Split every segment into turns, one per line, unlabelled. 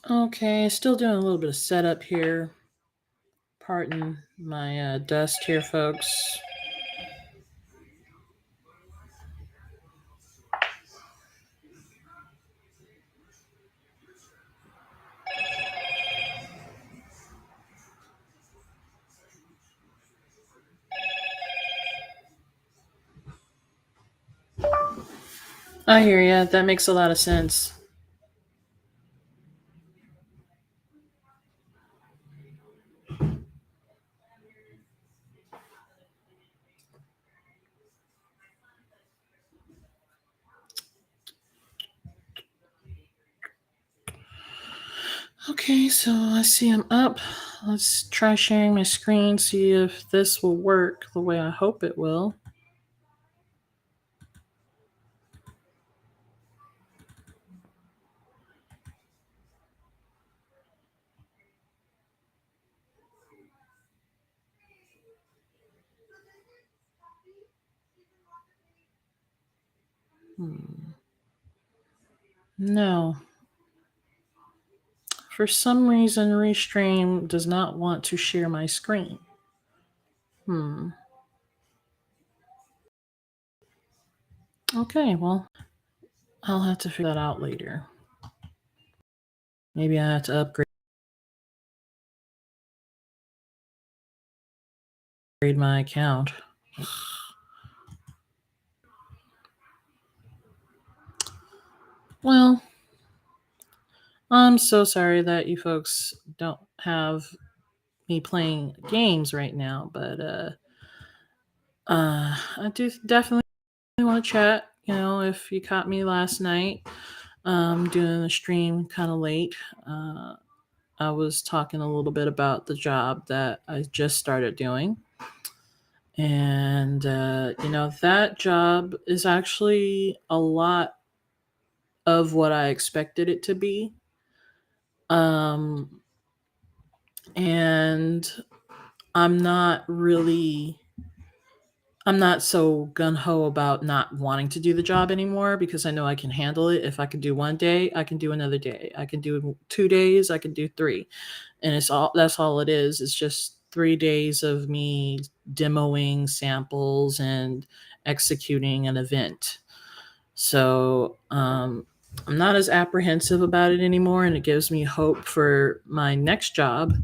Okay, still doing a little bit of setup here. Pardon my dust here, folks. I hear ya. That makes a lot of sense. Okay, so I see I'm up. Let's try sharing my screen, see if this will work the way I hope it will. Hmm. No. For some reason, Restream does not want to share my screen. Hmm. Okay, well, I'll have to figure that out later. Maybe I have to upgrade my account. Well, I'm so sorry that you folks don't have me playing games right now, but I do definitely want to chat. You know, if you caught me last night, doing the stream kind of late, uh, I was talking a little bit about the job that I just started doing. And, that job is actually a lot of what I expected it to be. Um, and I'm not really I'm not so gun ho about not wanting to do the job anymore because I know I can handle it. If I can do one day, I can do another day. I can do 2 days, I can do three. And that's all it is. It's just 3 days of me demoing samples and executing an event. So I'm not as apprehensive about it anymore, and it gives me hope for my next job,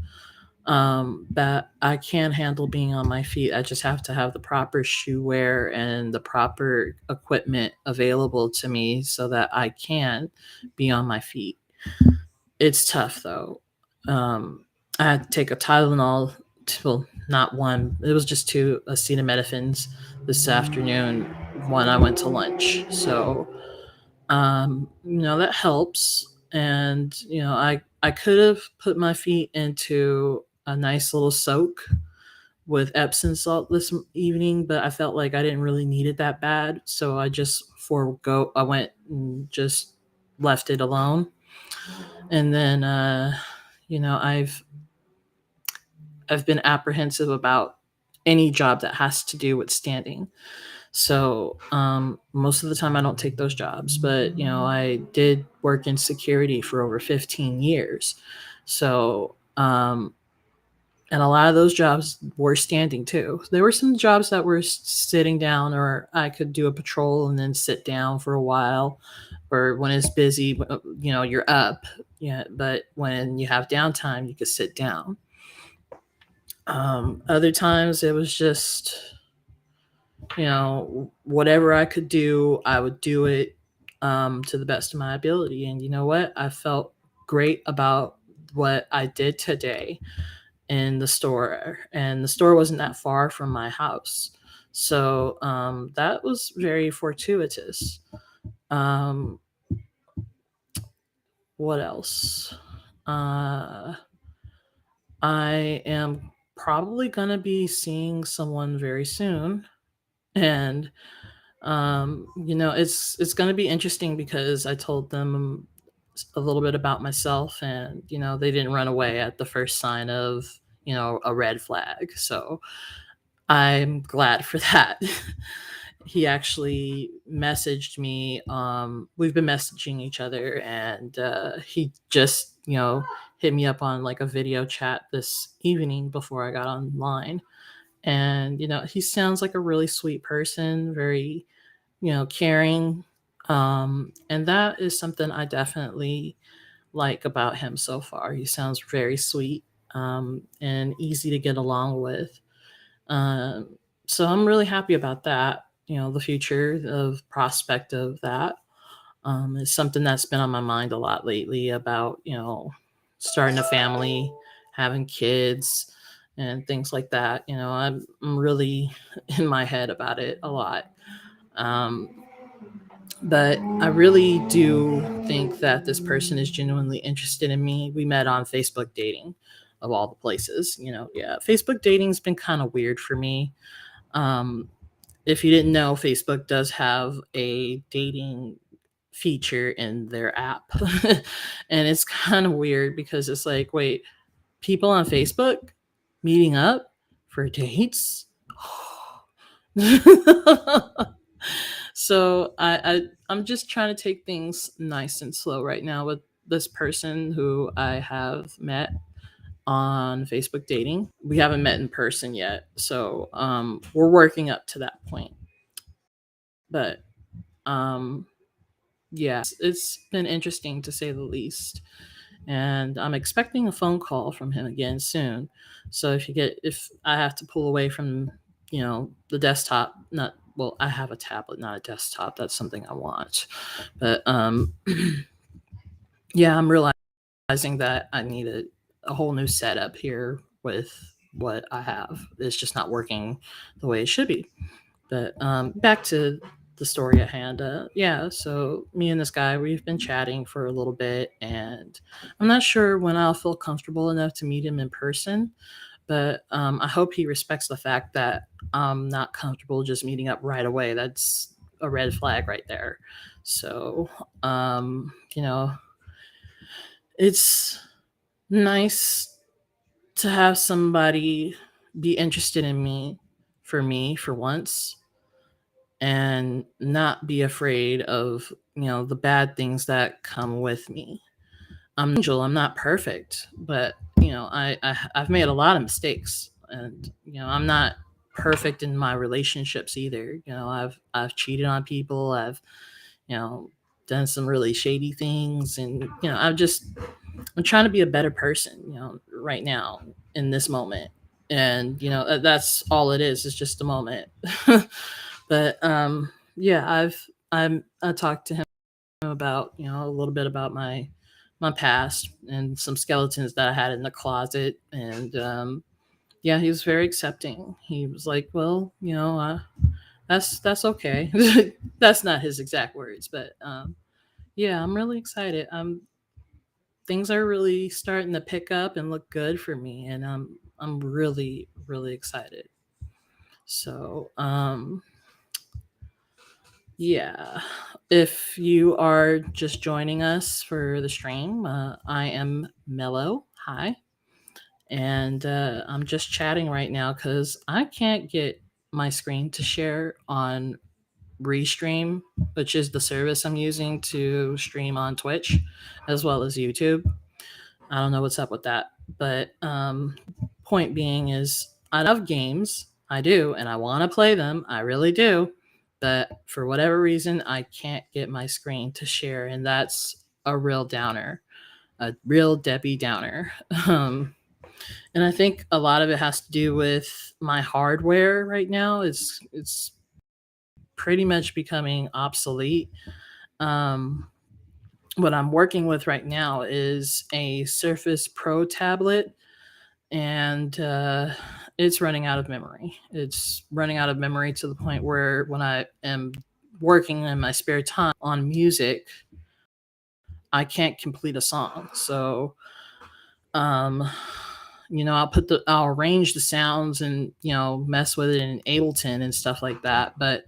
that I can handle being on my feet. I just have to have the proper shoe wear and the proper equipment available to me so that I can be on my feet. It's tough though. I had to take a Tylenol, well, not one, it was just two acetaminophen this afternoon when I went to lunch. So, that helps. And, I could have put my feet into a nice little soak with Epsom salt this evening, but I felt like I didn't really need it that bad. So I went and just left it alone. And then, you know, I've, I've been apprehensive about any job that has to do with standing. So most of the time, I don't take those jobs. But I did work in security for over 15 years. So and a lot of those jobs were standing too. There were some jobs that were sitting down, or I could do a patrol and then sit down for a while. Or when it's busy, you're up. Yeah, but when you have downtime, you could sit down. Other times, it was just whatever I could do, I would do it to the best of my ability. And you know what? I felt great about what I did today in the store, and the store wasn't that far from my house. So that was very fortuitous. Um, what else? Uh, I am probably going to be seeing someone very soon. And it's going to be interesting because I told them a little bit about myself, and they didn't run away at the first sign of a red flag. So I'm glad for that. he actually messaged me. We've been messaging each other, and he just, hit me up on like a video chat this evening before I got online. And, he sounds like a really sweet person, very, caring. And that is something I definitely like about him so far. He sounds very sweet, and easy to get along with. Um, so I'm really happy about that. The future of prospect of that is something that's been on my mind a lot lately about, starting a family, having kids, and things like that. I'm really in my head about it a lot. Um, but I really do think that this person is genuinely interested in me. We met on Facebook dating, of all the places. Yeah, Facebook dating's been kind of weird for me. Um, if you didn't know, Facebook does have a dating feature in their app. And it's kind of weird because it's like, wait, people on Facebook meeting up for dates? So I'm just trying to take things nice and slow right now with this person who I have met on Facebook dating. We haven't met in person yet, so we're working up to that point. But um, yeah, it's been interesting to say the least. And I'm expecting a phone call from him again soon. So if I have to pull away from, the desktop, not well, I have a tablet, not a desktop. That's something I want. But yeah, I'm realizing that I need a whole new setup here with what I have. It's just not working the way it should be. But back to the story at hand. Yeah, so me and this guy, we've been chatting for a little bit, and I'm not sure when I'll feel comfortable enough to meet him in person. But I hope he respects the fact that I'm not comfortable just meeting up right away. That's a red flag right there. So, it's nice to have somebody be interested in me for once, and not be afraid of, the bad things that come with me. I'm an angel, I'm not perfect, but I've made a lot of mistakes, and I'm not perfect in my relationships either. I've cheated on people, I've you know done some really shady things, and I'm trying to be a better person, right now, in this moment. And that's all it is. It's just a moment. But yeah, I talked to him about, a little bit about my past and some skeletons that I had in the closet. And yeah, he was very accepting. He was like, well, that's okay. That's not his exact words, but yeah, I'm really excited. Things are really starting to pick up and look good for me, and I'm really really excited. So yeah, if you are just joining us for the stream, I am Mellow. Hi. And I'm just chatting right now because I can't get my screen to share on Restream, which is the service I'm using to stream on Twitch as well as YouTube. I don't know what's up with that. But point being is, I love games. I do, and I want to play them. I really do. But for whatever reason, I can't get my screen to share, and that's a real downer, a real Debbie Downer. And I think a lot of it has to do with my hardware right now. It's pretty much becoming obsolete. Um, what I'm working with right now is a Surface Pro tablet, and it's running out of memory. It's running out of memory to the point where when I am working in my spare time on music, I can't complete a song. So, um, I'll arrange the sounds and mess with it in Ableton and stuff like that. But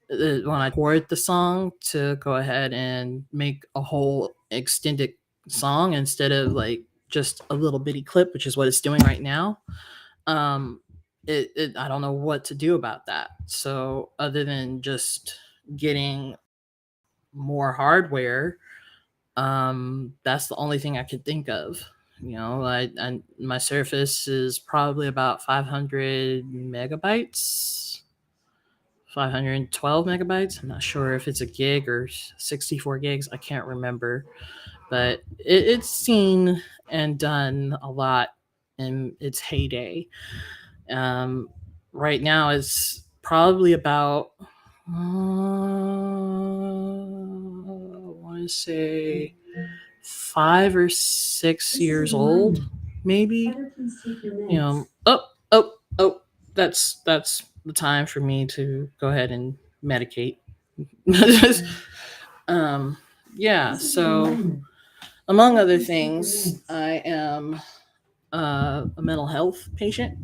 when I record the song to go ahead and make a whole extended song instead of like just a little bitty clip, which is what it's doing right now, um, I don't know what to do about that. So other than just getting more hardware, that's the only thing I could think of. My Surface is probably about 500 megabytes, 512 megabytes. I'm not sure if it's a gig or 64 gigs. I can't remember, but it's seen and done a lot in its heyday. Um, right now, it's probably about, I want to say 5 or 6 years old, maybe. Oh, oh, oh, that's the time for me to go ahead and medicate. um, yeah, so among other things, I am a mental health patient.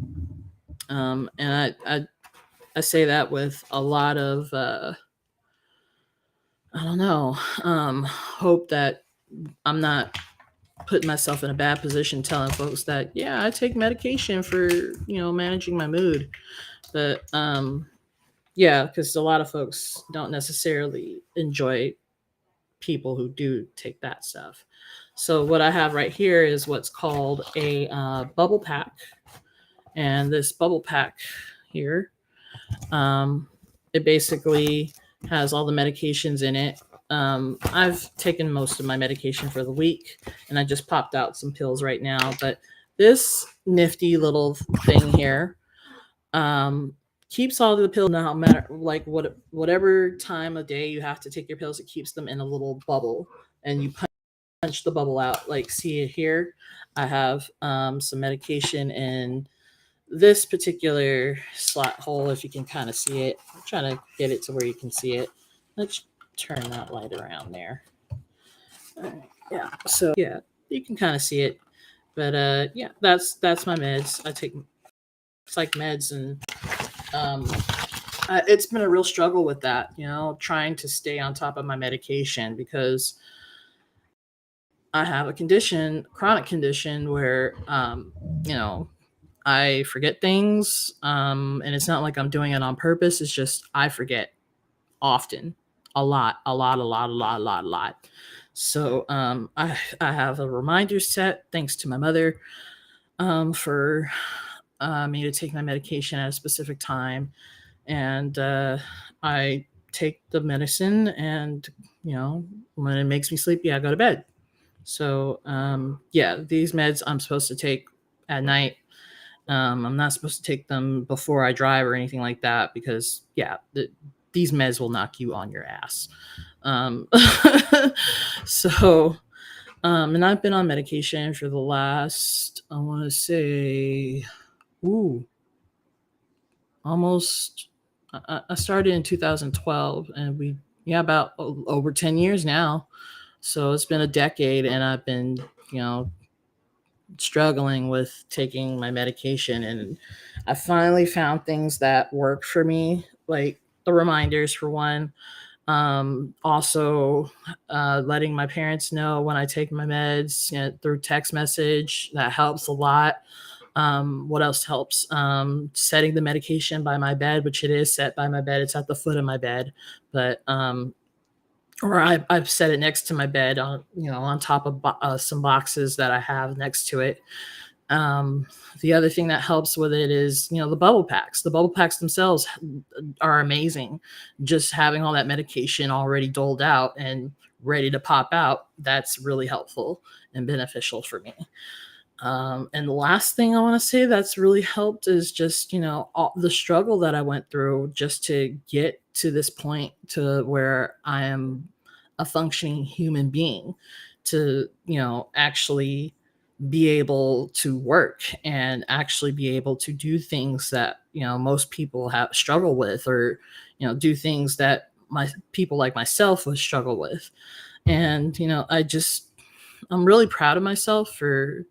And I say that with a lot of, I don't know, hope that I'm not putting myself in a bad position telling folks that, yeah, I take medication for, managing my mood. But yeah, because a lot of folks don't necessarily enjoy people who do take that stuff. So what I have right here is what's called a bubble pack. And this bubble pack here, um, it basically has all the medications in it. I've taken most of my medication for the week, and I just popped out some pills right now. But this nifty little thing here, um, keeps all the pills, no matter like whatever time of day you have to take your pills. It keeps them in a little bubble, and you punch the bubble out. Like, see it here. I have some medication in this particular slot hole, if you can kind of see it. I'm trying to get it to where you can see it. Let's turn that light around there. Yeah, so yeah, you can kind of see it. But yeah, that's my meds. I take psych meds, and it's been a real struggle with that, trying to stay on top of my medication, because I have a chronic condition where I forget things, and it's not like I'm doing it on purpose. It's just I forget often, a lot, a lot, a lot, a lot, a lot, a lot. So I have a reminder set, thanks to my mother, for me to take my medication at a specific time, and I take the medicine, and when it makes me sleepy, I go to bed. So yeah, these meds I'm supposed to take at night. I'm not supposed to take them before I drive or anything like that, because yeah, these meds will knock you on your ass. Um, so, and I've been on medication for the last, I want to say, almost. I started in 2012, and about over 10 years now. So it's been a decade, and I've been, struggling with taking my medication, and I finally found things that work for me, like the reminders for one. Also, letting my parents know when I take my meds, through text message. That helps a lot. What else helps? Setting the medication by my bed, which it is set by my bed. It's at the foot of my bed, but or I've set it next to my bed, on top of some boxes that I have next to it. Um, the other thing that helps with it is, the bubble packs. The bubble packs themselves are amazing. Just having all that medication already doled out and ready to pop out, that's really helpful and beneficial for me. And the last thing I want to say that's really helped is just, all the struggle that I went through just to get to this point, to where I am a functioning human being, to, actually be able to work and actually be able to do things that, most people have struggle with, or, do things that my people like myself would struggle with. And, I'm really proud of myself for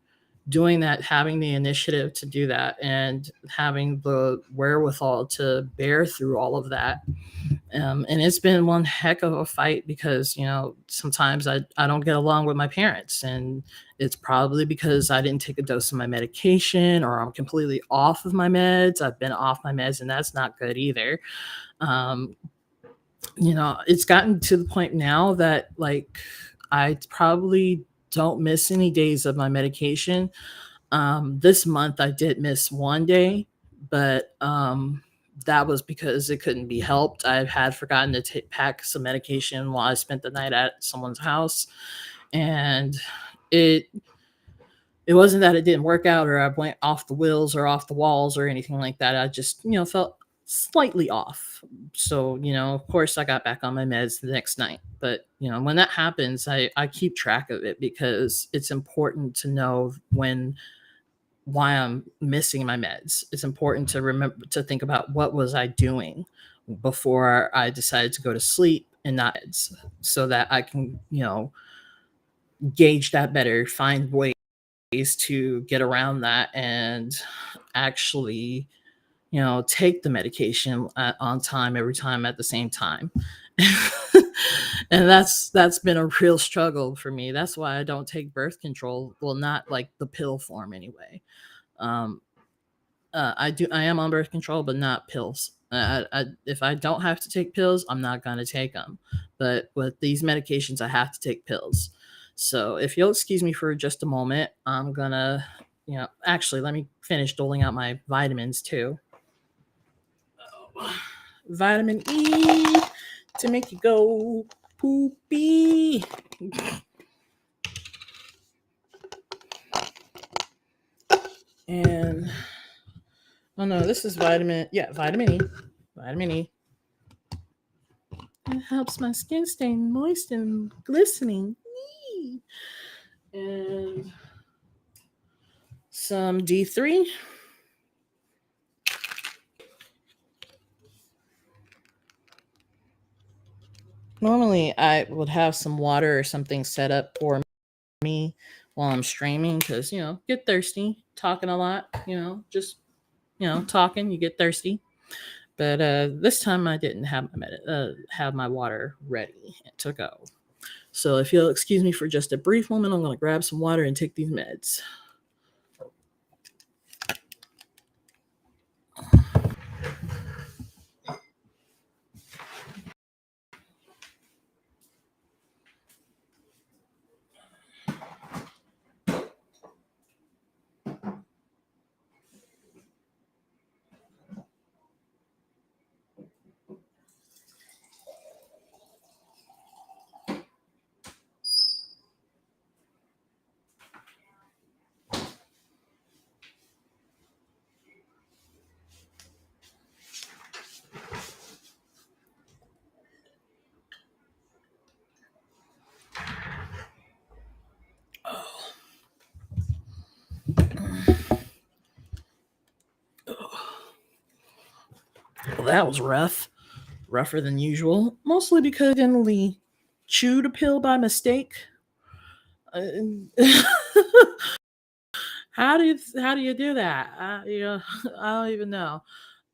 doing that, having the initiative to do that, and having the wherewithal to bear through all of that. And it's been one heck of a fight because, sometimes I don't get along with my parents. And it's probably because I didn't take a dose of my medication or I'm completely off of my meds. I've been off my meds, and that's not good either. Um, it's gotten to the point now that, like, I probably don't miss any days of my medication. This month I did miss one day, but that was because it couldn't be helped. I had forgotten to pack some medication while I spent the night at someone's house, and it it wasn't that it didn't work out or I went off the wheels or off the walls or anything like that. I just, felt slightly off. So, of course I got back on my meds the next night. But, when that happens, I keep track of it because it's important to know why I'm missing my meds. It's important to remember to think about what was I doing before I decided to go to sleep and not meds, so that I can, gauge that better, find ways to get around that and actually, take the medication on time every time at the same time. And that's been a real struggle for me. That's why I don't take birth control. Well, not like the pill form anyway. Um, I am on birth control, but not pills. If I don't have to take pills, I'm not gonna take them. But with these medications, I have to take pills. So if you'll excuse me for just a moment, I'm gonna, actually, let me finish doling out my vitamins too. Vitamin E to make you go poopy. And oh no, this is vitamin E. Vitamin E. It helps my skin stay moist and glistening. Yee. And some D3. Normally, I would have some water or something set up for me while I'm streaming because, get thirsty, talking a lot, just, talking, you get thirsty. But this time I didn't have have my water ready to go. So if you'll excuse me for just a brief moment, I'm going to grab some water and take these meds. Well, that was rough. Rougher than usual. Mostly because I accidentally chewed a pill by mistake. Uh, how do you do that? I don't even know.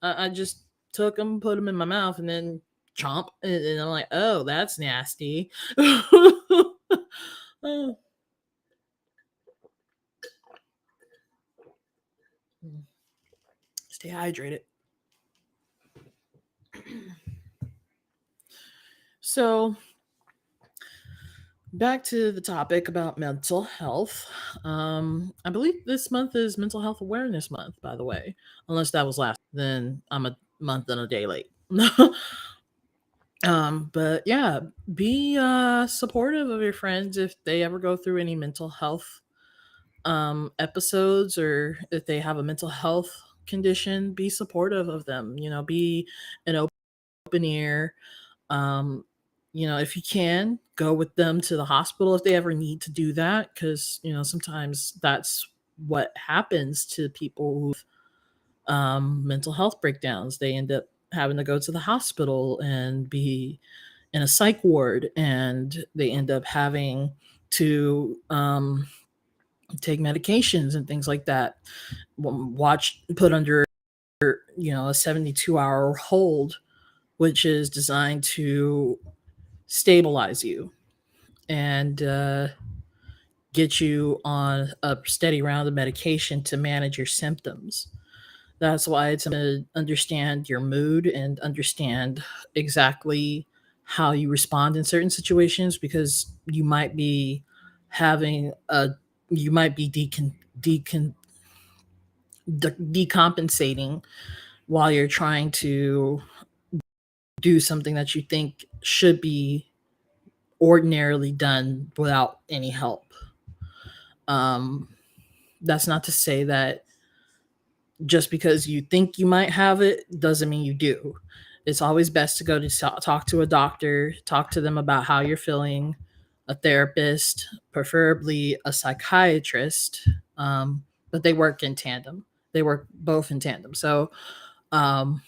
I just took them, put them in my mouth, and then chomp, and I'm like, oh, that's nasty. Oh. Stay hydrated. So back to the topic about mental health. I believe this month is Mental Health Awareness Month, by the way. Unless that was last, then I'm a month and a day late. But yeah, be supportive of your friends if they ever go through any mental health episodes, or if they have a mental health condition. Be supportive of them. Be an open ear. um if you can, go with them to the hospital if they ever need to do that, because sometimes that's what happens to people who've mental health breakdowns. They end up having to go to the hospital and be in a psych ward, and they end up having to take medications and things like that. Watch put under a 72-hour hold which is designed to stabilize you and get you on a steady round of medication to manage your symptoms. That's why it's to understand your mood and understand exactly how you respond in certain situations, because having a you might be decompensating while you're trying to do something that you think should be ordinarily done without any help. Um, that's not to say that just because you think you might have it doesn't mean you do. It's always best to go to talk to a doctor, talk to them about how you're feeling, a therapist, preferably a psychiatrist, but they work in tandem. They work both in tandem. So um,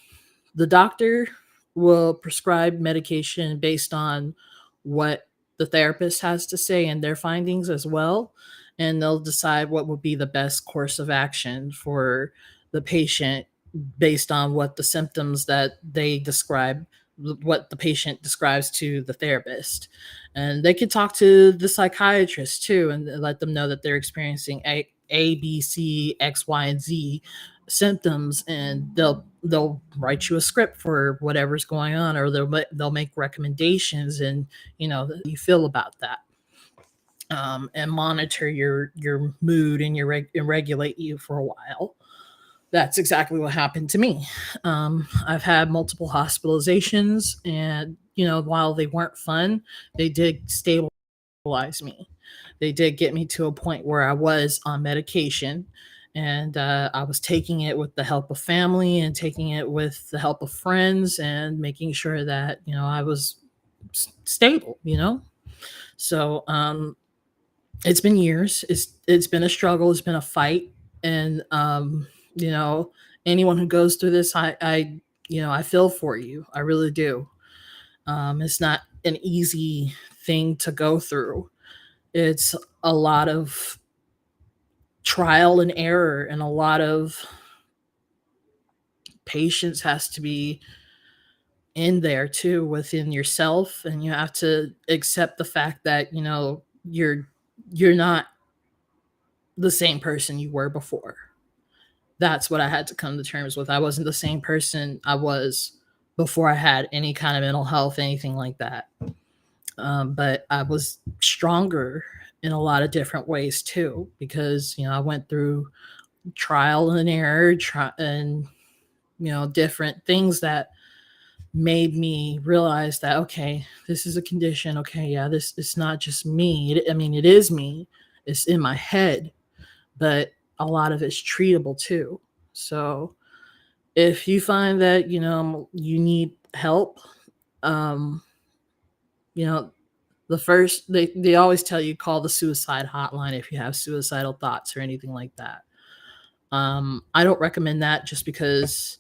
the doctor will prescribe medication based on what the therapist has to say and their findings as well. And they'll decide what would be the best course of action for the patient based on what the symptoms that they describe, what the patient describes to the therapist. And they could talk to the psychiatrist too and let them know that they're experiencing A, B, C, X, Y, and Z symptoms, and they'll write you a script for whatever's going on, or they'll make recommendations, and you feel about that, and monitor your mood and and regulate you for a while. That's exactly what happened to me. I've had multiple hospitalizations, and while they weren't fun, they did stabilize me. They did get me to a point where I was on medication, and I was taking it with the help of family and taking it with the help of friends and making sure that I was stable. So it's been years. It's been a struggle. It's been a fight, and you know anyone who goes through this, I feel for you. I really do. It's not an easy thing to go through. It's a lot of trial and error, and a lot of patience has to be in there too within yourself, and you have to accept the fact that you're not the same person you were before. That's what I had to come to terms with. I wasn't the same person I was before I had any kind of mental health, anything like that. But I was stronger in a lot of different ways too, because I went through trial and error, and different things that made me realize that, okay, this is a condition. Okay, yeah, this it's not just me. I mean, it is me. It's in my head, but a lot of it's treatable too. So if you find that you need help, um, you know, the first they always tell you call the suicide hotline if you have suicidal thoughts or anything like that. I don't recommend that, just because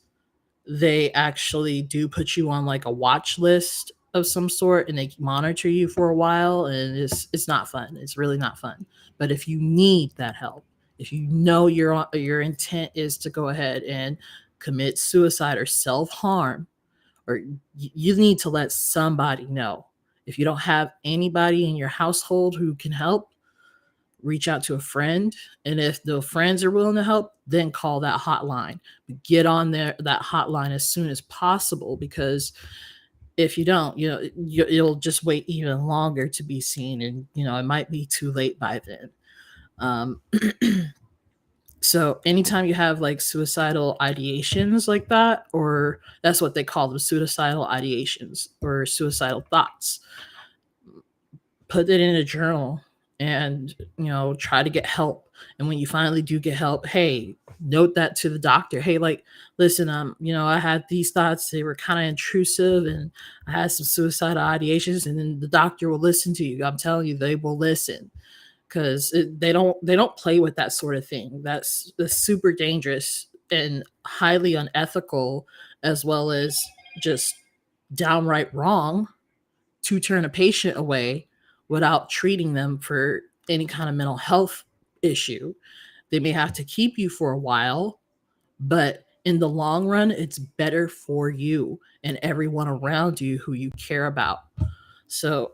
they actually do put you on like a watch list of some sort, and they monitor you for a while, and it's not fun. It's really not fun. But if you need that help, if your intent is to go ahead and commit suicide or self-harm, or you need to let somebody know. If you don't have anybody in your household who can help, reach out to a friend. And if the friends are willing to help, then call that hotline. Get on that hotline as soon as possible, because if you don't, you'll just wait even longer to be seen, and it might be too late by then. um, so anytime you have like suicidal ideations like that, or that's what they call them, suicidal ideations or suicidal thoughts, put it in a journal, and try to get help. And when you finally do get help, hey, note that to the doctor. Hey, like, listen, I had these thoughts, they were kind of intrusive, and I had some suicidal ideations. And then the doctor will listen to you. I'm telling you, they will listen, because they don't play with that sort of thing. That's super dangerous and highly unethical, as well as just downright wrong, to turn a patient away without treating them for any kind of mental health issue. They may have to keep you for a while, but in the long run, it's better for you and everyone around you who you care about. So,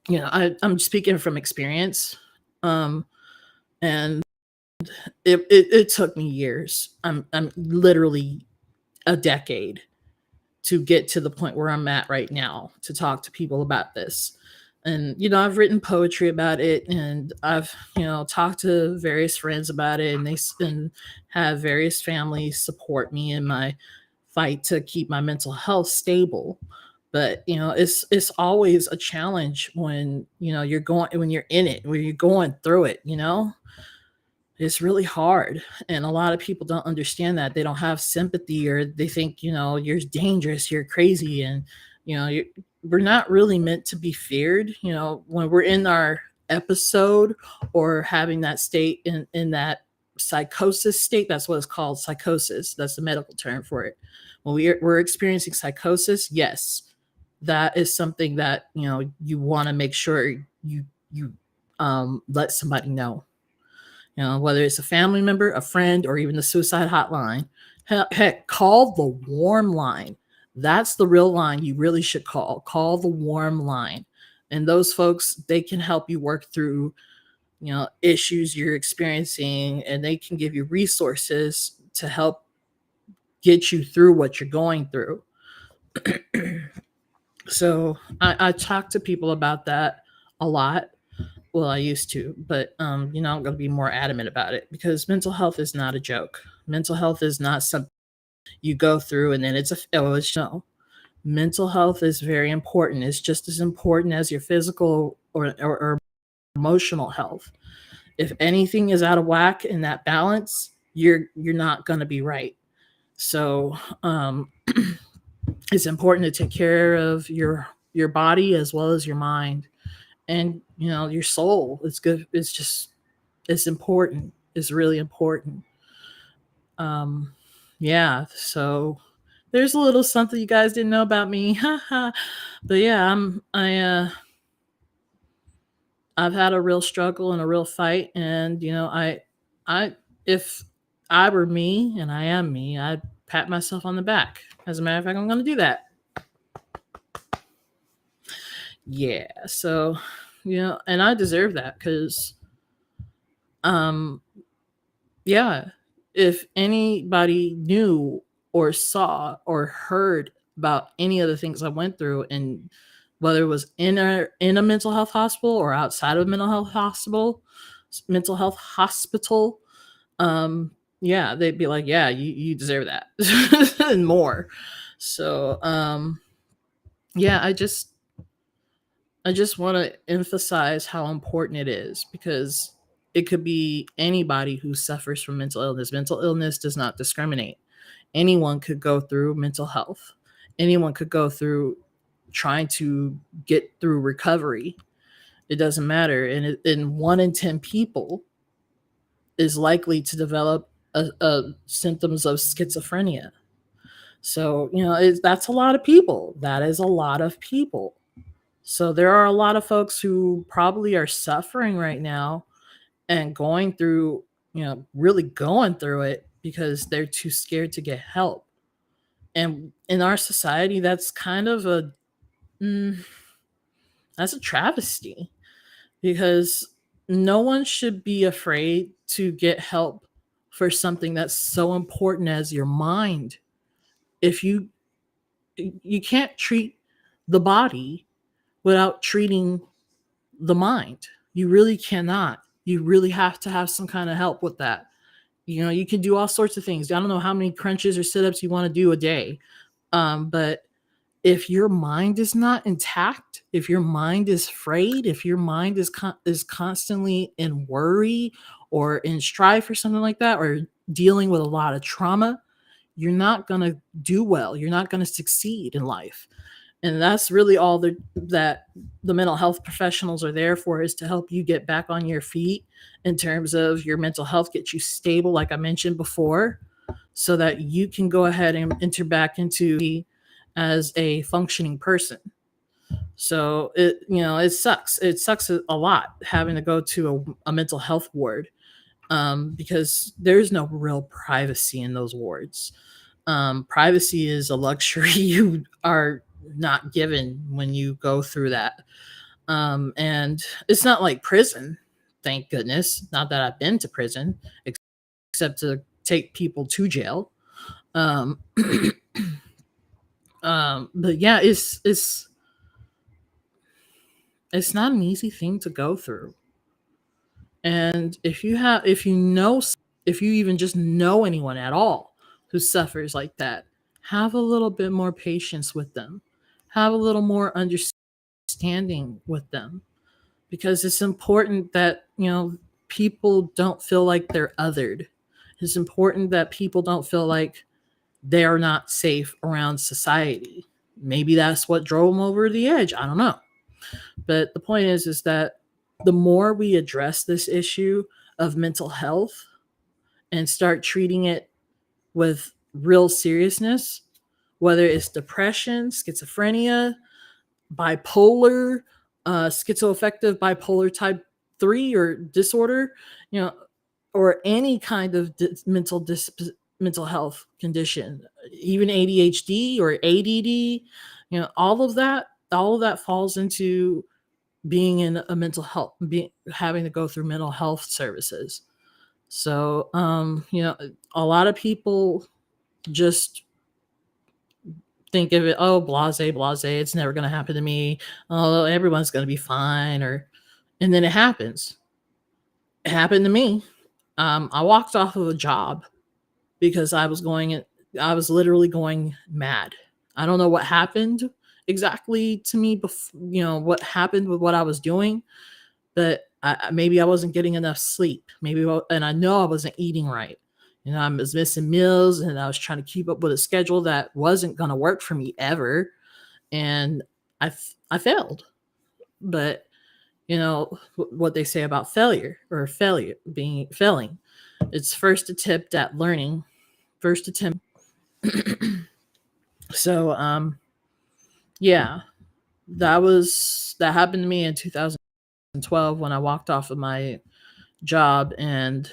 I'm speaking from experience. Um, and it took me years. I'm literally a decade to get to the point where I'm at right now to talk to people about this. And I've written poetry about it, and I've talked to various friends about it, and and have various families support me in my fight to keep my mental health stable. But it's always a challenge when you're in it, when you're going through it. It's really hard, and a lot of people don't understand that. They don't have sympathy, or they think you're dangerous, you're crazy, and we're not really meant to be feared. When we're in our episode or having that state in that psychosis state, that's what it's called, psychosis. That's the medical term for it. When we're experiencing psychosis, yes, that is something that you want to make sure you let somebody know, whether it's a family member, a friend, or even the suicide hotline. Heck, call the warm line. That's the real line you really should call. Call the warm line. And those folks, they can help you work through, issues you're experiencing, and they can give you resources to help get you through what you're going through. So I talk to people about that a lot. Well, I used to, but I'm going to be more adamant about it, because mental health is not a joke. Mental health is not something you go through and then it's no. Mental health is very important. It's just as important as your physical or emotional health. If anything is out of whack in that balance, you're not going to be right. So it's important to take care of your body as well as your mind, and your soul. It's good. It's important. It's really important. um yeah, so there's a little something you guys didn't know about me. But yeah, I've had a real struggle and a real fight, and I if I were me, and I am me, I'd pat myself on the back. As a matter of fact, I'm going to do that. Yeah, so and I deserve that, because um yeah, if anybody knew or saw or heard about any of the things I went through, and whether it was in a mental health hospital or outside of a mental health hospital, um yeah, they'd be like, yeah, you deserve that. And more. So yeah, I just want to emphasize how important it is, because it could be anybody who suffers from mental illness. Mental illness does not discriminate. Anyone could go through mental health. Anyone could go through trying to get through recovery. It doesn't matter. And 1 in 10 people is likely to develop symptoms of schizophrenia. So, that's a lot of people. That is a lot of people. So there are a lot of folks who probably are suffering right now and going through, really going through it, because they're too scared to get help. And in our society, that's kind of mm, that's a travesty, because no one should be afraid to get help for something that's so important as your mind. If you can't treat the body without treating the mind. You really cannot. You really have to have some kind of help with that. You can do all sorts of things. I don't know how many crunches or sit-ups you want to do a day. But if your mind is not intact, if your mind is frayed, if your mind is constantly in worry or in strife or something like that, or dealing with a lot of trauma, you're not going to do well. You're not going to succeed in life. And that's really all that the mental health professionals are there for, is to help you get back on your feet in terms of your mental health, get you stable, like I mentioned before, so that you can go ahead and enter back into as a functioning person. So it sucks. It sucks a lot having to go to a mental health ward. because there's no real privacy in those wards. Privacy is a luxury you are not given when you go through that. And it's not like prison, thank goodness. Not that I've been to prison, except to take people to jail. Um, but yeah, it's not an easy thing to go through. And if you even just know anyone at all who suffers like that, have a little bit more patience with them. Have a little more understanding with them, because it's important that, people don't feel like they're othered. It's important that people don't feel like they're not safe around society. Maybe that's what drove them over the edge. I don't know. But the point is that the more we address this issue of mental health and start treating it with real seriousness, whether it's depression, schizophrenia, bipolar, schizoaffective bipolar type 3 or disorder, you know, or any kind of mental health condition, even ADHD or ADD, all of that falls into being in a mental health, having to go through mental health services. So, a lot of people just think of it, oh, blase, blase, it's never going to happen to me. Oh, everyone's going to be fine. And then it happens. It happened to me. I walked off of a job because I was literally going mad. I don't know what happened exactly to me before, what happened with what I was doing, but maybe I wasn't getting enough sleep. And I know I wasn't eating right. I was missing meals, and I was trying to keep up with a schedule that wasn't going to work for me ever. And I failed. But what they say about failure being failing, it's first attempt at learning, first attempt. So yeah, that happened to me in 2012 when I walked off of my job. And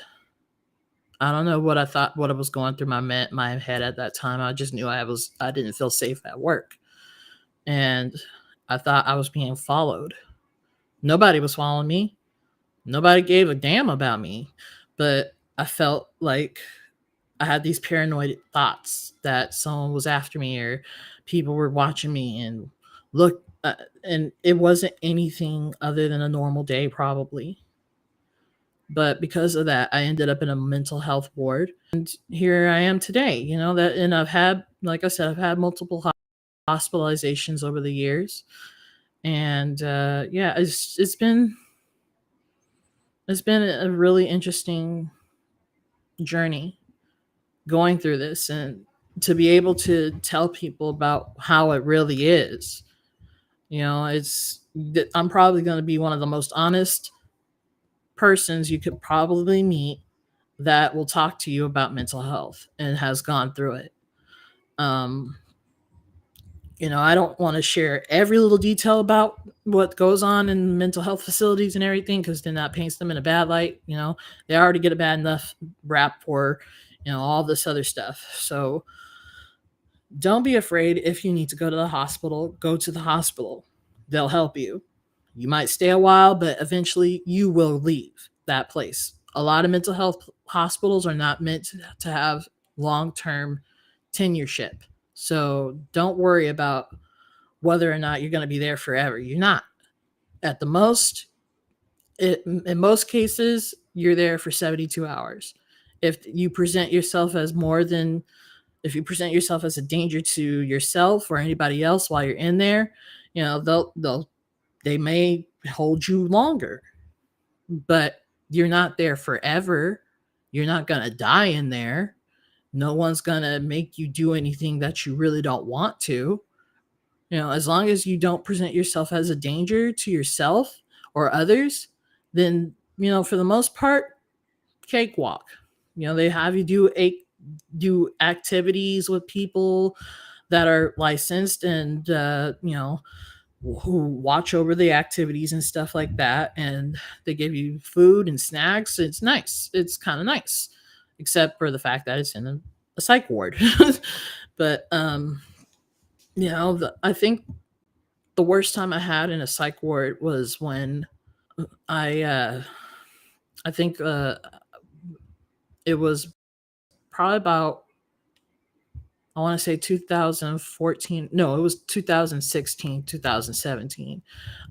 I don't know what I thought, what I was going through my head at that time. I just knew I didn't feel safe at work, and I thought I was being followed. Nobody was following me. Nobody gave a damn about me, but I felt like I had these paranoid thoughts that someone was after me, or people were watching me and look. And it wasn't anything other than a normal day, probably. But because of that, I ended up in a mental health ward, and here I am today. And I've had, like I said, I've had multiple hospitalizations over the years, and yeah, it's been a really interesting journey going through this, and to be able to tell people about how it really is. I'm probably going to be one of the most honest persons you could probably meet that will talk to you about mental health and has gone through it. Um, I don't want to share every little detail about what goes on in mental health facilities and everything, because then that paints them in a bad light. They already get a bad enough rap for, all this other stuff. So don't be afraid. If you need to go to the hospital, go to the hospital. They'll help you. You might stay a while, but eventually you will leave that place. A lot of mental health hospitals are not meant to have long term tenureship. So don't worry about whether or not you're going to be there forever. You're not. At the most, in most cases, you're there for 72 hours. If you present yourself as a danger to yourself or anybody else while you're in there, they may hold you longer. But you're not there forever. You're not going to die in there. No one's going to make you do anything that you really don't want to. As long as you don't present yourself as a danger to yourself or others, then, for the most part, cakewalk. They have you do activities with people that are licensed, and who watch over the activities and stuff like that, and they give you food and snacks. It's nice. It's kind of nice, except for the fact that it's in a psych ward. But I think the worst time I had in a psych ward was when I I think it was probably about, I want to say 2014. No, it was 2016, 2017.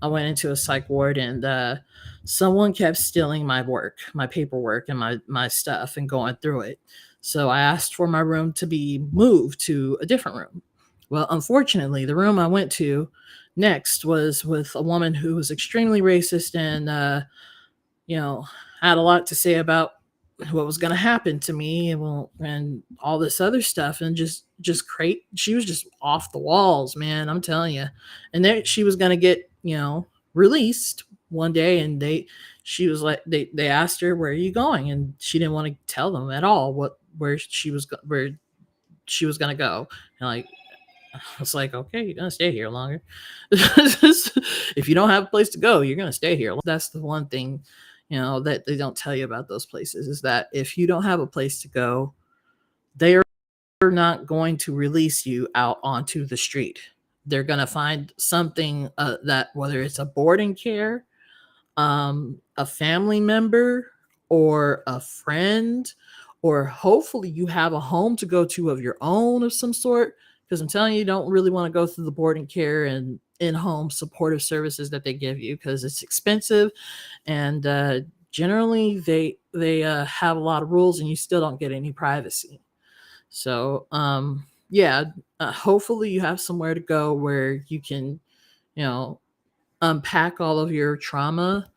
I went into a psych ward, and someone kept stealing my work, my paperwork, and my stuff and going through it. So I asked for my room to be moved to a different room. Well, unfortunately, the room I went to next was with a woman who was extremely racist and, you know, had a lot to say about what was going to happen to me, and well, and all this other stuff, and just great. She was just off the walls, man. I'm telling you. And then she was going to get, released one day, and she was like, they asked her, where are you going? And she didn't want to tell them at all where she was going to go. And like, I was like, okay, you're gonna stay here longer. If you don't have a place to go, you're gonna stay here. That's the one thing, that they don't tell you about those places, is that if you don't have a place to go, they are not going to release you out onto the street. They're gonna find something, that, whether it's a boarding care, a family member, or a friend, or hopefully you have a home to go to of your own of some sort. Because I'm telling you, you don't really want to go through the boarding care and in-home supportive services that they give you, because it's expensive, and generally they have a lot of rules, and you still don't get any privacy. So yeah, hopefully you have somewhere to go where you can, you know, unpack all of your trauma,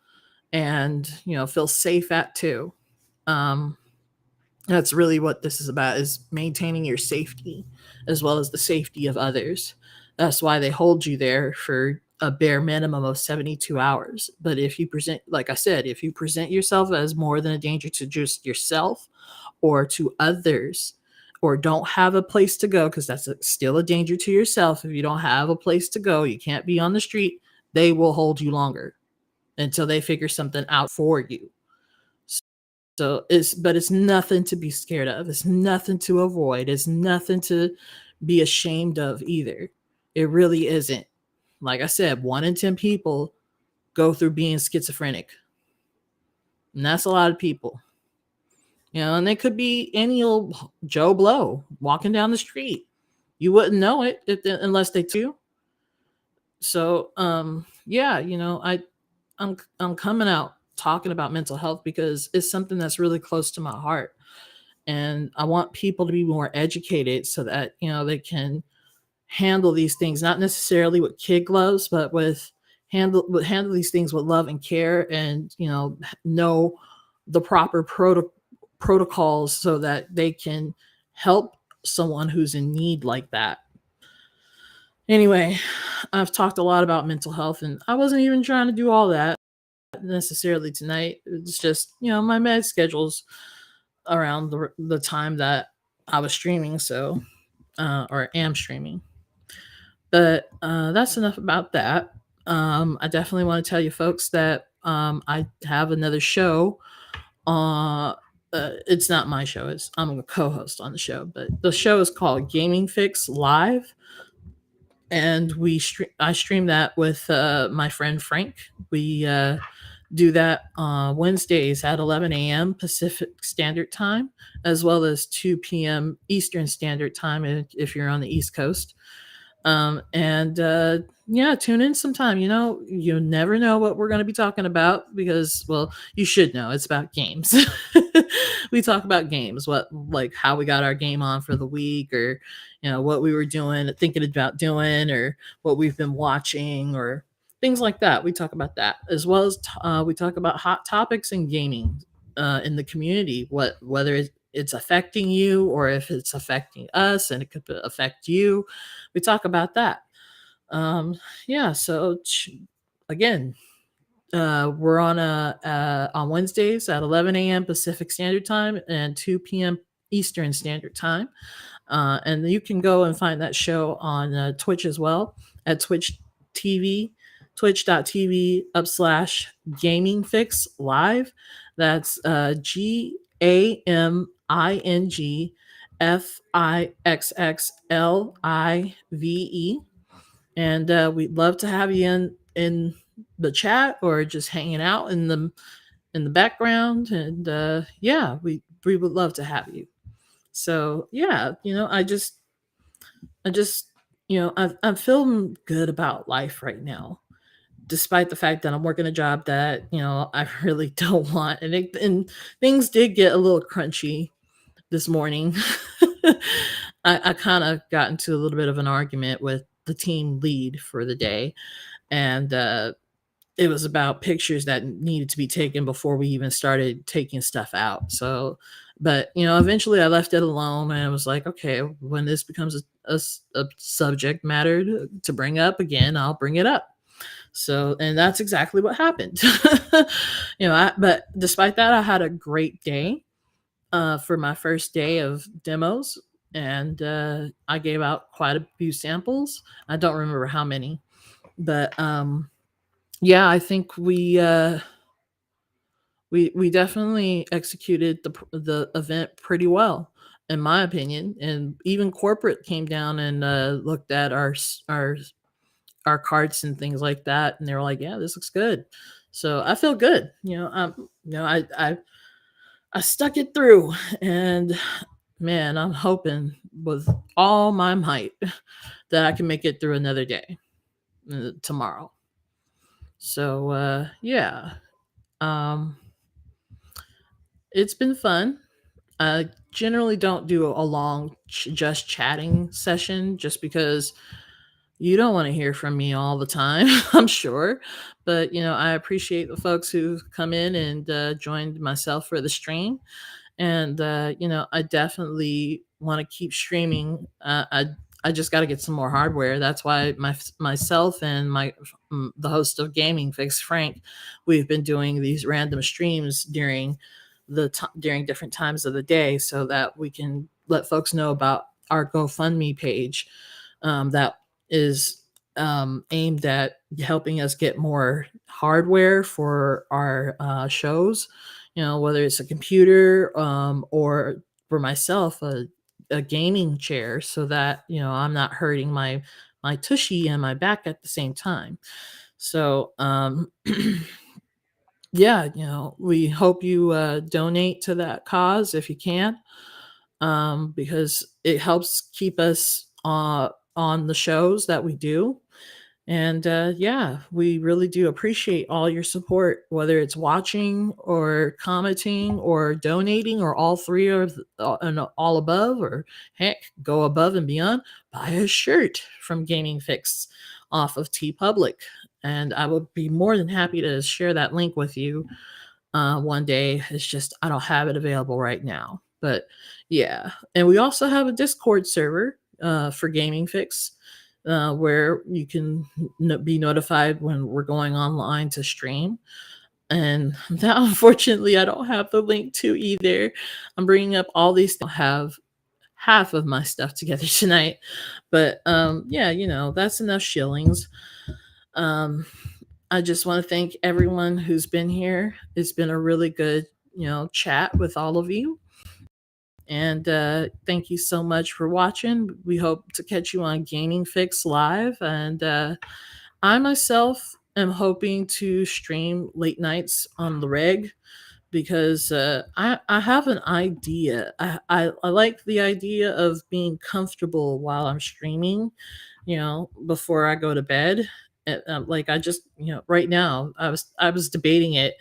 and feel safe at too. um that's really what this is about, is maintaining your safety as well as the safety of others. That's why they hold you there for a bare minimum of 72 hours. But if you present, like I said, if you present yourself as more than a danger to just yourself or to others, or don't have a place to go, because still a danger to yourself. If you don't have a place to go, you can't be on the street, they will hold you longer until they figure something out for you. So it's nothing to be scared of. It's nothing to avoid. It's nothing to be ashamed of either. It really isn't. Like I said, 1 in 10 people go through being schizophrenic. And that's a lot of people. And they could be any old Joe Blow walking down the street. You wouldn't know it unless they do. So yeah, I'm coming out talking about mental health because it's something that's really close to my heart. And I want people to be more educated so that, they can handle these things, not necessarily with kid gloves, but handle these things with love and care, and, know the proper protocols so that they can help someone who's in need like that. Anyway, I've talked a lot about mental health, and I wasn't even trying to do all that necessarily tonight. It's just, my med schedule's around the time that I was streaming, so or am streaming. But that's enough about that. I definitely want to tell you folks that I have another show. It's not my show. I'm a co-host on the show, but the show is called Gaming Fixx Live, and I stream that with my friend Frank. We do that Wednesdays at 11 a.m. Pacific Standard Time, as well as 2 p.m. Eastern Standard Time if you're on the East Coast. And yeah, tune in sometime. You never know what we're going to be talking about, because, well, you should know it's about games. We talk about games, like how we got our game on for the week, or what we were doing, thinking about doing, or what we've been watching, or things like that. We talk about that, as well as we talk about hot topics in gaming in the community, whether it's affecting you, or if it's affecting us and it could affect you. We talk about that. Yeah, so again, we're on Wednesdays at 11 a.m. Pacific Standard Time and 2 p.m. Eastern Standard Time. And you can go and find that show on Twitch as well, at Twitch twitch.tv, twitch.tv up slash gaming fix live. That's GAMINGFIXXLIVE. And we'd love to have you in the chat or just hanging out in the background. And yeah, we would love to have you. So yeah, I just I'm feeling good about life right now, despite the fact that I'm working a job that I really don't want, and things did get a little crunchy this morning. I kind of got into a little bit of an argument with the team lead for the day, and it was about pictures that needed to be taken before we even started taking stuff out. So, but eventually I left it alone, and I was like, okay, when this becomes a subject matter to bring up again, I'll bring it up. So, and that's exactly what happened. But despite that, I had a great day for my first day of demos, and I gave out quite a few samples. I don't remember how many, but yeah, I think we definitely executed the event pretty well, in my opinion. And even corporate came down and looked at our carts and things like that, and they were like, "Yeah, this looks good." So I feel good. I stuck it through, and man, I'm hoping with all my might that I can make it through another day tomorrow. So yeah, um, it's been fun. I generally don't do a long just chatting session just because you don't want to hear from me all the time, I'm sure. But, I appreciate the folks who've come in and joined myself for the stream. And, I definitely want to keep streaming. I just got to get some more hardware. That's why myself and the host of Gaming Fix, Frank, we've been doing these random streams during different times of the day so that we can let folks know about our GoFundMe page that is aimed at helping us get more hardware for our shows. Whether it's a computer or for myself a gaming chair, so that I'm not hurting my tushy and my back at the same time. So yeah, we hope you donate to that cause if you can, because it helps keep us on the shows that we do. And yeah, we really do appreciate all your support, whether it's watching or commenting or donating or all three and all above, or heck, go above and beyond. Buy a shirt from Gaming Fix off of T Public, and I would be more than happy to share that link with you one day. It's just I don't have it available right now. But yeah, and we also have a Discord server for Gaming Fix where you can be notified when we're going online to stream. And that, unfortunately, I don't have the link to either. I'm bringing up all these things. I don't have half of my stuff together tonight. But yeah, that's enough shillings. Um, I just want to thank everyone who's been here. It's been a really good, chat with all of you. And thank you so much for watching. We hope to catch you on Gaming Fix Live. And I myself am hoping to stream late nights on the reg because I have an idea. I like the idea of being comfortable while I'm streaming, before I go to bed. Like I just, right now I was debating it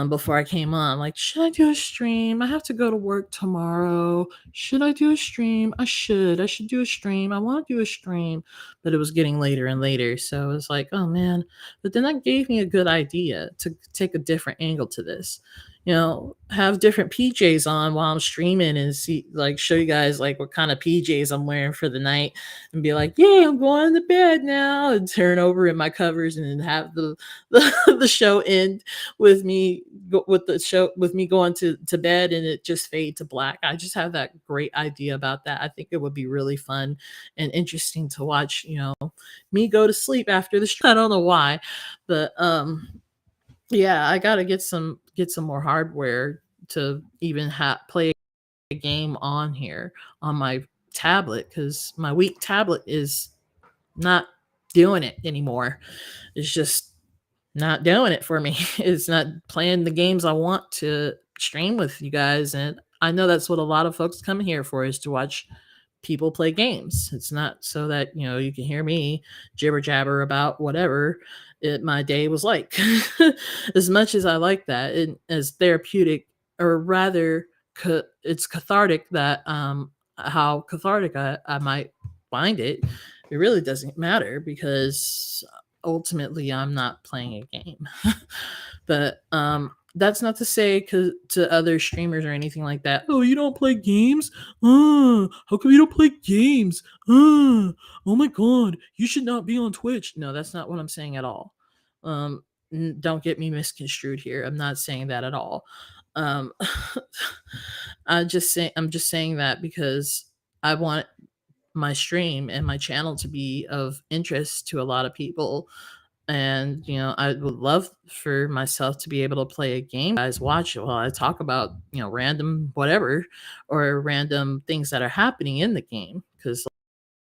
before I came on. Like, should I do a stream? I have to go to work tomorrow. Should I do a stream? I should. I should do a stream. I want to do a stream. But it was getting later and later. So it was like, oh man. But then that gave me a good idea to take a different angle to this. have different PJs on while I'm streaming and see, like, show you guys like what kind of PJs I'm wearing for the night and be like, yeah, I'm going to bed now, and turn over in my covers and then have the show end with me with the show with me going to bed and it just fade to black. I just have that great idea about that. I think it would be really fun and interesting to watch, me go to sleep after the show. I don't know why, but yeah, I gotta get some more hardware to even play a game on here on my tablet because my weak tablet is not doing it anymore. It's just not doing it for me. It's not playing the games I want to stream with you guys, and I know that's what a lot of folks come here for, is to watch people play games. It's not so that, you can hear me jibber jabber about whatever my day was like. As much as I like that, as therapeutic, or rather, it's cathartic, that how cathartic I might find it, it really doesn't matter because ultimately I'm not playing a game. But that's not to say to other streamers or anything like that, oh, you don't play games? How come you don't play games? Oh my god, you should not be on Twitch. No, that's not what I'm saying at all. Um, don't get me misconstrued here. I'm not saying that at all. Um, I'm just saying that because I want my stream and my channel to be of interest to a lot of people. And I would love for myself to be able to play a game guys watch while I talk about random whatever, or random things that are happening in the game, because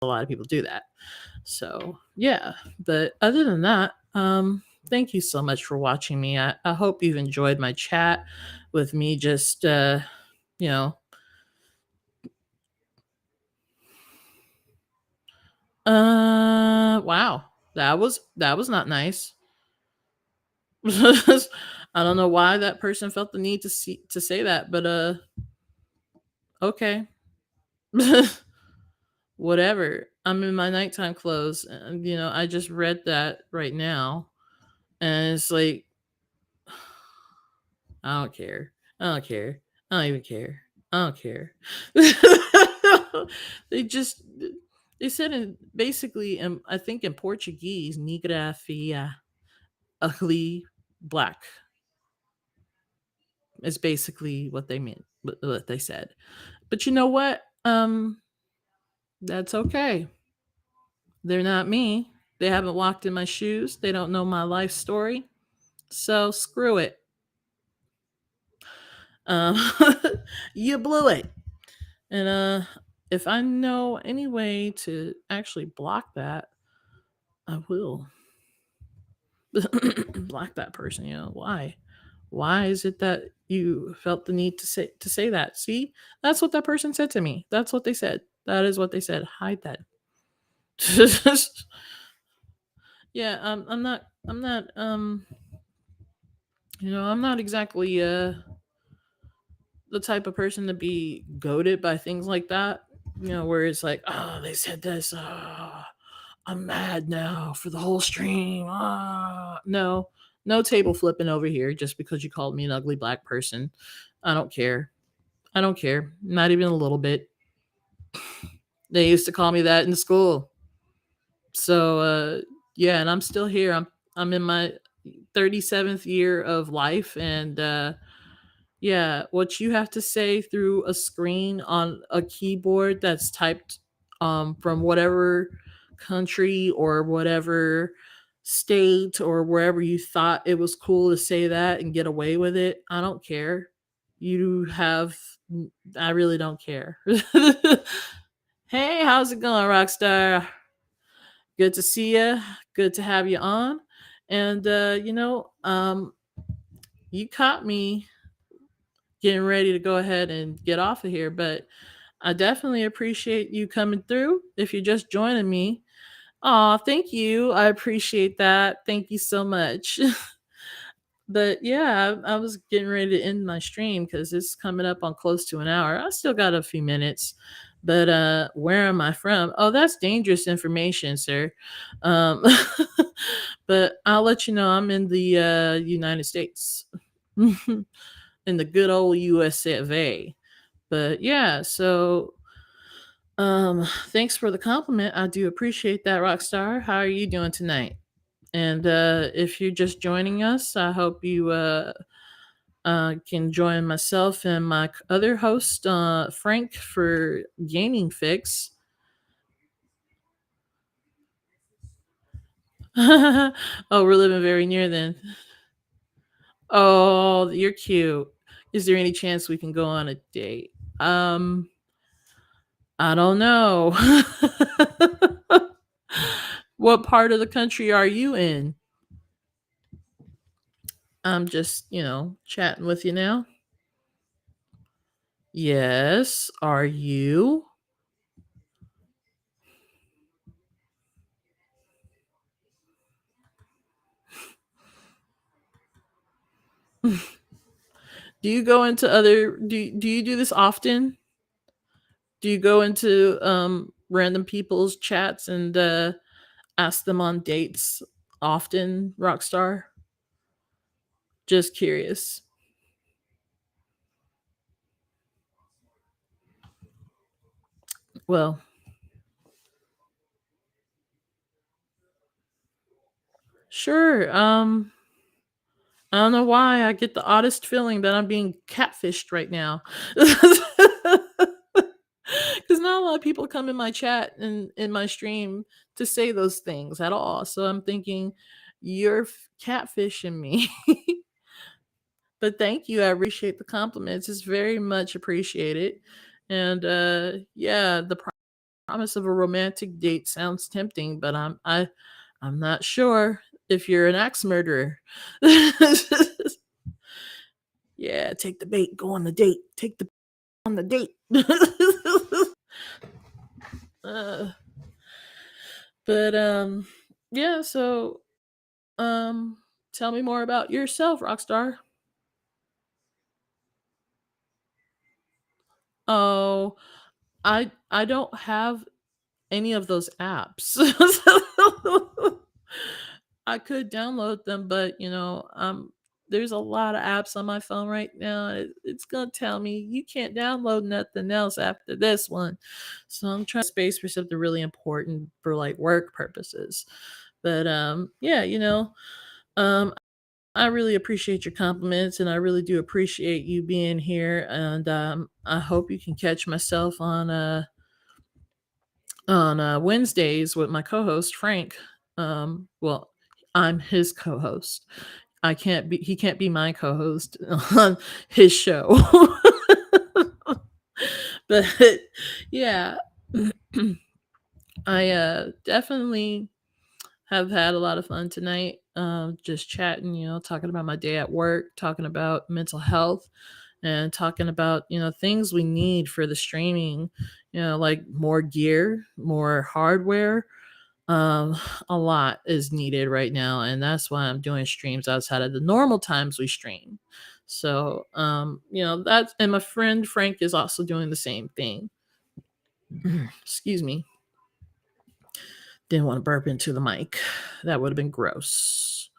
a lot of people do that. So yeah, but other than that, thank you so much for watching me. I hope you've enjoyed my chat with me, just you know wow, that was not nice. I don't know why that person felt the need to say that, but okay. Whatever. I'm in my nighttime clothes, and I just read that right now, and it's like, I don't care. I don't care. I don't even care. I don't care. they just they said in basically, I think in Portuguese, negra feia, ugly black, is basically what they meant, what they said. But you know what? That's okay. They're not me. They haven't walked in my shoes. They don't know my life story. So screw it. Um, you blew it. And if I know any way to actually block that, I will. Block that person. Why? Why is it that you felt the need to say that? See, that's what that person said to me. That's what they said. That is what they said. Hide that. Yeah, I'm not exactly the type of person to be goaded by things like that. Where it's like, oh, they said this, I'm mad now for the whole stream. No, no table flipping over here just because you called me an ugly black person. I don't care. I don't care. Not even a little bit. They used to call me that in school. So yeah, and I'm still here. I'm in my 37th year of life, and yeah, what you have to say through a screen on a keyboard that's typed from whatever country or whatever state or wherever you thought it was cool to say that and get away with it. I don't care. You have, I really don't care. Hey, how's it going, Rockstar? Good to see you. Good to have you on. And, you caught me getting ready to go ahead and get off of here, but I definitely appreciate you coming through. If you're just joining me, oh, thank you. I appreciate that. Thank you so much. But yeah, I was getting ready to end my stream because it's coming up on close to an hour. I still got a few minutes, but where am I from? Oh, that's dangerous information, sir. Um, but I'll let you know I'm in the United States. in the good old US of A. But yeah, so thanks for the compliment. I do appreciate that, Rockstar. How are you doing tonight? And if you're just joining us, I hope you can join myself and my other host, Frank, for Gaming Fix. Oh, we're living very near then. Oh, you're cute. Is there any chance we can go on a date? Um, I don't know. What part of the country are you in? I'm just, chatting with you now. Yes, are you? Do you go into other do you do this often? Do you go into random people's chats and ask them on dates often, Rockstar? Just curious. Well, sure. I don't know why I get the oddest feeling that I'm being catfished right now. Because not a lot of people come in my chat and in my stream to say those things at all. So I'm thinking, you're catfishing me. But thank you. I appreciate the compliments. It's very much appreciated. And yeah, the promise of a romantic date sounds tempting, but I'm not sure if you're an axe murderer. Yeah, take the bait, go on the date. Take the on the date. uh, but yeah, so um tell me more about yourself, Rockstar. Oh, I don't have any of those apps. I could download them, but there's a lot of apps on my phone right now. It's gonna tell me you can't download nothing else after this one. So I'm trying to space for something really important for like work purposes. But yeah, um, I really appreciate your compliments, and I really do appreciate you being here. And I hope you can catch myself on Wednesdays with my co-host Frank. Well, I'm his co-host. He can't be my co-host on his show. But yeah, I definitely have had a lot of fun tonight. Just chatting, talking about my day at work, talking about mental health, and talking about things we need for the streaming. Like more gear, more hardware. Um, a lot is needed right now, and that's why I'm doing streams outside of the normal times we stream. So, that's and my friend Frank is also doing the same thing. Excuse me. Didn't want to burp into the mic. That would have been gross.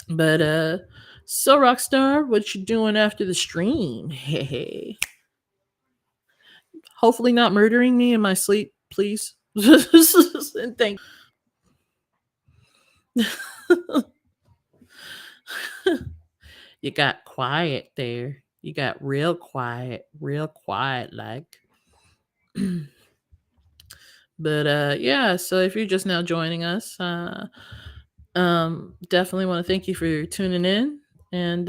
But so Rockstar, what you doing after the stream? Hey, hopefully not murdering me in my sleep, please. And thank you. Got quiet there. You got real quiet like. But yeah, so if you're just now joining us, definitely want to thank you for tuning in. And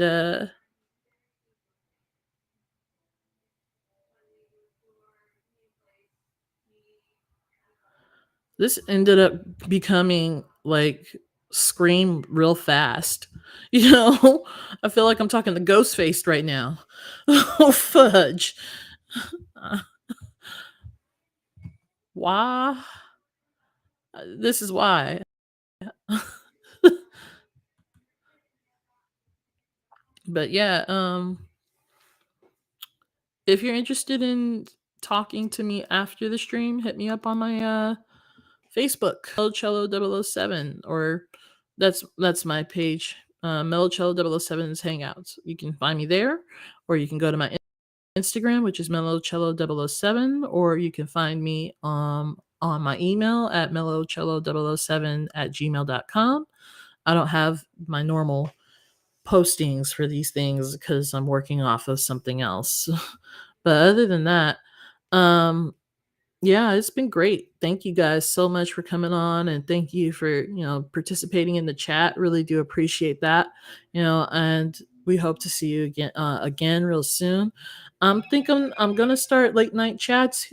this ended up becoming like Scream real fast. I feel like I'm talking to Ghostface right now. Oh, fudge. Uh, why? This is why. But yeah, if you're interested in talking to me after the stream, hit me up on my Facebook, El Cello 007, or that's my page. Mellocello007's Hangouts. You can find me there, or you can go to my Instagram, which is Mellocello007, or you can find me on my email at mellocello007@gmail.com. I don't have my normal postings for these things because I'm working off of something else. But other than that, um, yeah, it's been great. Thank you guys so much for coming on, and thank you for, participating in the chat. Really do appreciate that. And we hope to see you again real soon. I'm gonna start late night chats,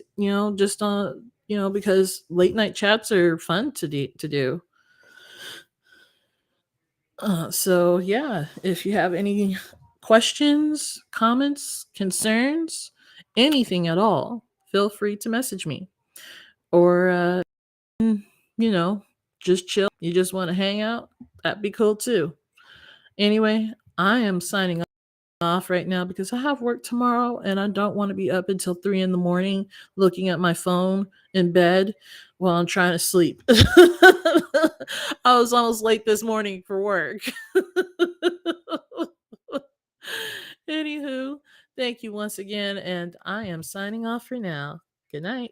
just because late night chats are fun to do. So yeah, if you have any questions, comments, concerns, anything at all, feel free to message me. Or you know, just chill. You just want to hang out? That'd be cool too. Anyway, I am signing off right now because I have work tomorrow and I don't want to be up until 3 in the morning looking at my phone in bed while I'm trying to sleep. I was almost late this morning for work. Anywho, thank you once again, and I am signing off for now. Good night.